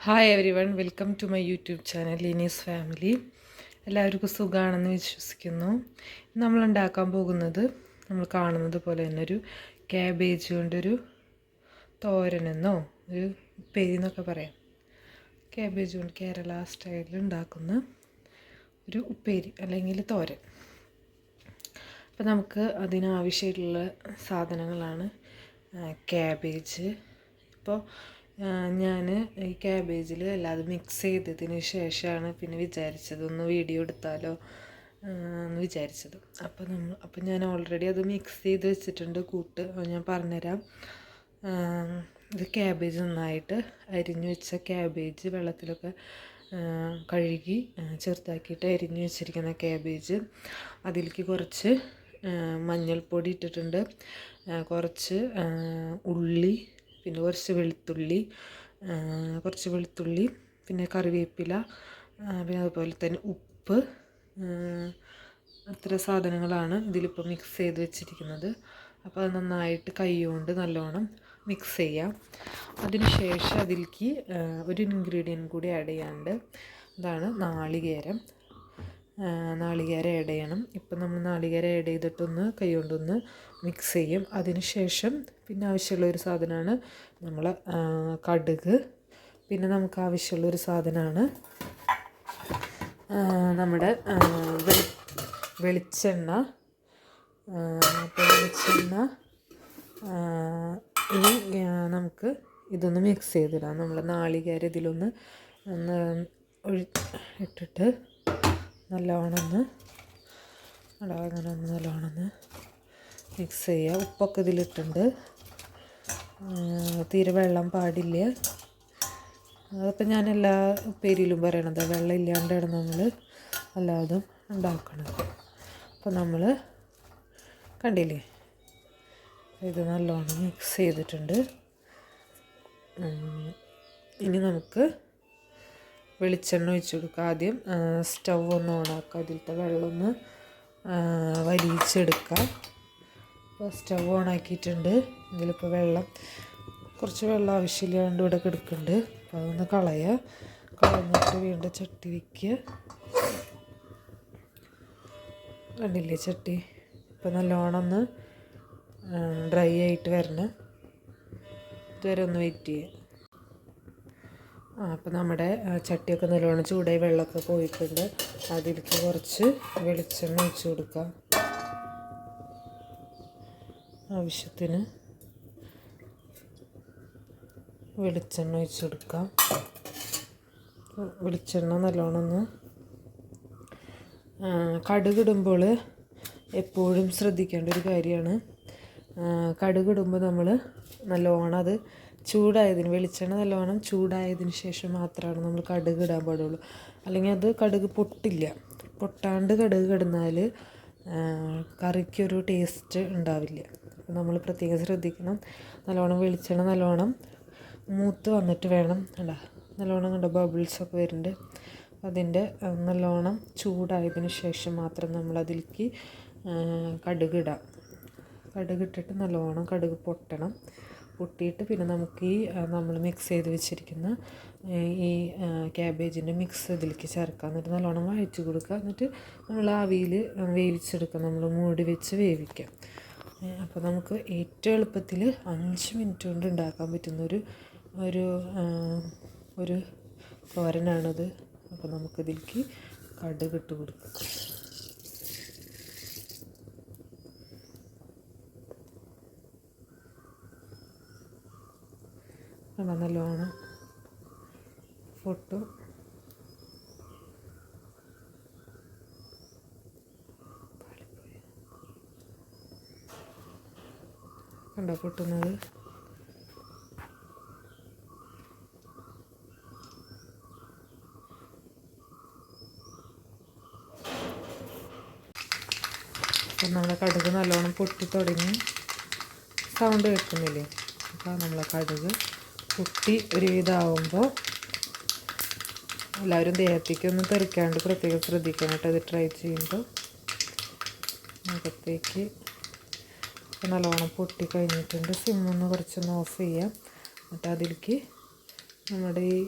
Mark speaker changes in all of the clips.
Speaker 1: Hi everyone, welcome to my YouTube channel Leeni's family. എല്ലാവർക്കും സുഖമാണെന്ന് വിശ്വസിക്കുന്നു. നമ്മൾ ഉണ്ടാക്കാൻ പോകുന്നത് നമ്മൾ കാണുന്നത് പോലെ തന്നെ ഒരു ക്യാബേജ് കൊണ്ടൊരു തോരനെന്നോ ഒരു ഉപ്പേരി എന്നൊക്കെ പറയാം. ക്യാബേജ് കൊണ്ട് കേരള സ്റ്റൈലിൽ ഉണ്ടാക്കുന്ന ഒരു ഉപ്പേരി അല്ലെങ്കിൽ തോരൻ. അപ്പോൾ നമുക്ക് അതിനാവശ്യമായിട്ടുള്ള സാധനങ്ങളാണ് ക്യാബേജ്. ഇപ്പോൾ ഞാൻ ഈ ക്യാബേജിൽ എല്ലാതും മിക്സ് ചെയ്തതിന് ശേഷമാണ് പിന്നെ വിചാരിച്ചത് ഒന്ന് വീഡിയോ എടുത്താലോ എന്ന് വിചാരിച്ചത്. അപ്പോൾ ഞാൻ ഓൾറെഡി അത് മിക്സ് ചെയ്ത് വെച്ചിട്ടുണ്ട് കൂട്ട്. ഞാൻ പറഞ്ഞുതരാം. ഇത് ക്യാബേജ് നന്നായിട്ട് അരിഞ്ഞു വെച്ച ക്യാബേജ് വെള്ളത്തിലൊക്കെ കഴുകി ചെറുതാക്കിയിട്ട് അരിഞ്ഞു വെച്ചിരിക്കുന്ന ക്യാബേജ്, അതിലേക്ക് കുറച്ച് മഞ്ഞൾപ്പൊടി ഇട്ടിട്ടുണ്ട്, കുറച്ച് ഉള്ളി, പിന്നെ കുറച്ച് വെളുത്തുള്ളി, പിന്നെ കറിവേപ്പില, പിന്നെ അതുപോലെ തന്നെ ഉപ്പ്. അത്ര സാധനങ്ങളാണ് ഇതിലിപ്പോൾ മിക്സ് ചെയ്ത് വെച്ചിരിക്കുന്നത്. അപ്പോൾ അത് നന്നായിട്ട് കൈ കൊണ്ട് നല്ലോണം മിക്സ് ചെയ്യാം. അതിനുശേഷം അതിലേക്ക് ഒരു ഇൻഗ്രീഡിയൻറ്റ് കൂടി ആഡ് ചെയ്യാനുണ്ട്. അതാണ് നാളികേരം ആഡ് ചെയ്യണം. ഇപ്പം നമ്മൾ നാളികേരം ആഡ് ചെയ്തിട്ടൊന്ന് കൈ കൊണ്ടൊന്ന് മിക്സ് ചെയ്യും. അതിനുശേഷം പിന്നെ ആവശ്യമുള്ളൊരു സാധനമാണ് നമ്മൾ കടുക്. പിന്നെ നമുക്ക് ആവശ്യമുള്ളൊരു സാധനമാണ് നമ്മുടെ വെളിച്ചെണ്ണ. ഇനി നമുക്ക് ഇതൊന്ന് മിക്സ് ചെയ്തിടാം. നമ്മൾ നാളികേരം ഇതിലൊന്ന് ഇട്ടിട്ട് നല്ലോണം മിക്സ് ചെയ്യുക. ഉപ്പൊക്കെ ഇതിലിട്ടുണ്ട്. തീരെ വെള്ളം പാടില്ല. അതിപ്പോൾ ഞാൻ എല്ലാ ഉപ്പേരിയിലും പറയണത് വെള്ളം ഇല്ലാണ്ടാണ് നമ്മൾ എല്ലാതും ഉണ്ടാക്കണത്. അപ്പോൾ നമ്മൾ കണ്ടില്ലേ, ഇത് നല്ലോണം മിക്സ് ചെയ്തിട്ടുണ്ട്. ഇനി നമുക്ക് വെളിച്ചെണ്ണ ഒഴിച്ച് കൊടുക്കുക. ആദ്യം സ്റ്റൗ ഒന്ന് ഓണാക്കുക, അതിലത്തെ വെള്ളം ഒന്ന് വലിച്ചെടുക്കുക. അപ്പോൾ സ്റ്റൗ ഓണാക്കിയിട്ടുണ്ട്. ഇതിലിപ്പോൾ കുറച്ച് വെള്ളം ആവശ്യമില്ലാണ്ട് ഇവിടെ കിടക്കുന്നുണ്ട്. അപ്പോൾ അതൊന്ന് കളഞ്ഞിട്ട് വീണ്ടും ചട്ടി വയ്ക്കുക. കണ്ടില്ലേ ചട്ടി ഇപ്പോൾ നല്ലോണം ഒന്ന് ഡ്രൈ ആയിട്ട് വരണം. ഇതുവരെ ഒന്ന് വെയിറ്റ് ചെയ്യുക. അപ്പോൾ നമ്മുടെ ചട്ടിയൊക്കെ നല്ലോണം ചൂടായി വെള്ളമൊക്കെ പോയിട്ടുണ്ട്. അതിലേക്ക് കുറച്ച് വെളിച്ചെണ്ണ ഒഴിച്ച് കൊടുക്കാം. ആവശ്യത്തിന് വെളിച്ചെണ്ണ ഒഴിച്ച് കൊടുക്കാം. വെളിച്ചെണ്ണ നല്ലോണം ഒന്ന് കടുകിടുമ്പോൾ എപ്പോഴും ശ്രദ്ധിക്കേണ്ട ഒരു കാര്യമാണ്. കടുകിടുമ്പോൾ നമ്മൾ നല്ലോണം അത് വെളിച്ചെണ്ണ നല്ലോണം ചൂടായതിന് ശേഷം മാത്രമാണ് നമ്മൾ കടുക് ഇടാൻ പാടുള്ളൂ. അല്ലെങ്കിൽ അത് കടുക് പൊട്ടാണ്ട് കടുക് കിടന്നാൽ കറിക്കൊരു ടേസ്റ്റ് ഉണ്ടാവില്ല. അപ്പോൾ നമ്മൾ പ്രത്യേകം ശ്രദ്ധിക്കണം. വെളിച്ചെണ്ണ നല്ലോണം മൂത്ത് വന്നിട്ട് വേണം. നല്ലോണം കണ്ട ബബിൾസൊക്കെ വരുന്നുണ്ട്. അതിൻ്റെ നല്ലോണം ചൂടായതിന് ശേഷം മാത്രം നമ്മളതിലേക്ക് കടുകിടാം. കടുകിട്ടിട്ട് നല്ലോണം കടുക് പൊട്ടിയിട്ട് പിന്നെ നമുക്ക് ഈ നമ്മൾ മിക്സ് ചെയ്ത് വെച്ചിരിക്കുന്ന ഈ ക്യാബേജിൻ്റെ മിക്സ് ഇതിലേക്ക് ചേർക്കാം. എന്നിട്ട് നല്ലോണം വഴറ്റി കൊടുക്കുക. എന്നിട്ട് നമ്മൾ ആവിയിൽ വേവിച്ചെടുക്കാം. നമ്മൾ മൂടി വെച്ച് വേവിക്കാം. അപ്പോൾ നമുക്ക് ഏറ്റവും എളുപ്പത്തിൽ 5 മിനിറ്റ് കൊണ്ട് ഉണ്ടാക്കാൻ പറ്റുന്ന ഒരു തോരനാണിത്. അപ്പോൾ നമുക്കിതിലേക്ക് കടുക് ഇട്ട് കൊടുക്കാം. നല്ലോണം പൊട്ടും. കണ്ടോ പൊട്ടുന്നത്? അപ്പം നമ്മുടെ കടുക് നല്ലോണം പൊട്ടി തുടങ്ങി. സൗണ്ട് കേൾക്കുന്നില്ലേ? അപ്പോൾ നമ്മളെ കടുക് പൊട്ടി ഒരു ഇതാവുമ്പോൾ എല്ലാവരും ദേഹത്തേക്കൊന്നും തെറിക്കാണ്ട് പ്രത്യേകം ശ്രദ്ധിക്കണം കേട്ടോ. ഇത് ട്രൈ ചെയ്യുമ്പോൾ മുഖത്തേക്ക് നല്ലോണം പൊട്ടി കഴിഞ്ഞിട്ടുണ്ട്. സിമ്മൊന്ന് കുറച്ചൊന്ന് ഓഫ് ചെയ്യാം. എന്നിട്ട് അതിലേക്ക് നമ്മുടെ ഈ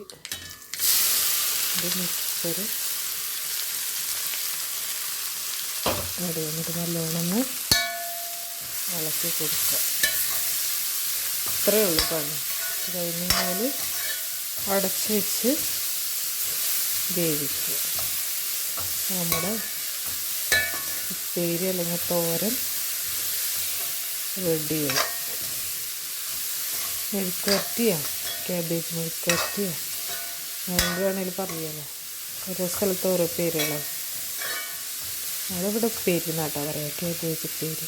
Speaker 1: ഇത് മിക്സർ ഇടുക. എന്നിട്ട് നല്ലോണം ഒന്ന് ഇളക്കി കൊടുക്കുക. ഇത്രയേ ഉള്ളൂ പണി. ഇത് കഴിഞ്ഞ് കഴിഞ്ഞാൽ അടച്ച് വെച്ച് വേവിക്കുക. നമ്മുടെ ഉപ്പേരി അല്ലെങ്കിൽ തോരൻ റെഡിയായി. മെഴുക്കുവരട്ടിയോ ക്യാബേജ് മെഴുക്കുവരട്ടിയോ എന്ത് വേണമെങ്കിലും പറയാമല്ലോ. ഓരോ സ്ഥലത്ത് ഓരോ പേരുകളാണ്. നമ്മളിവിടെ ഉപ്പേരി എന്നാട്ടാ പറയാം, ക്യാബേജ് ഉപ്പേരി.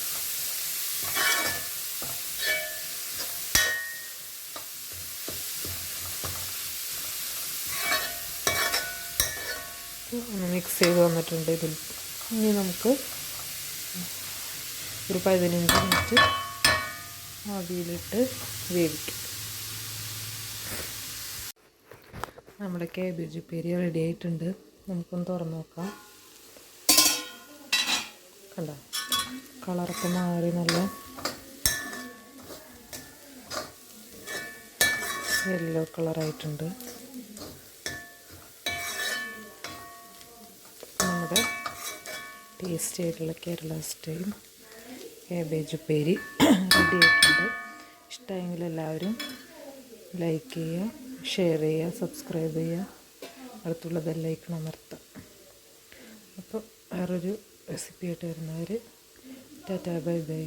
Speaker 1: ഒന്ന് മിക്സ് ചെയ്ത് വന്നിട്ടുണ്ട്. ഇതിൽ ഇനി നമുക്ക് ഒരു 15 മിനിറ്റ് ആവിയിലിട്ട് വേവിക്കും. നമ്മുടെ ക്യാബേജ് ഉപ്പേരി റെഡി ആയിട്ടുണ്ട്. നമുക്കൊന്ന് തുറന്ന് നോക്കാം. കണ്ടോ, കളറൊക്കെ മാറി നല്ല യെല്ലോ കളറായിട്ടുണ്ട്. നമ്മുടെ ടേസ്റ്റി ആയിട്ടുള്ള കേരള സ്റ്റൈൽ ക്യാബേജ് ഉപ്പേരി റെഡി ആയിട്ടുണ്ട്. ഇഷ്ടമായെങ്കിൽ എല്ലാവരും ലൈക്ക് ചെയ്യുക, ഷെയർ ചെയ്യുക, സബ്സ്ക്രൈബ് ചെയ്യുക, അടുത്തുള്ള ബെല്ലൈക്കൺ അമർത്തുക. അപ്പോൾ വേറൊരു റെസിപ്പി ആയിട്ട് വരുന്നവർ ടാറ്റാ ബൈ ബൈ.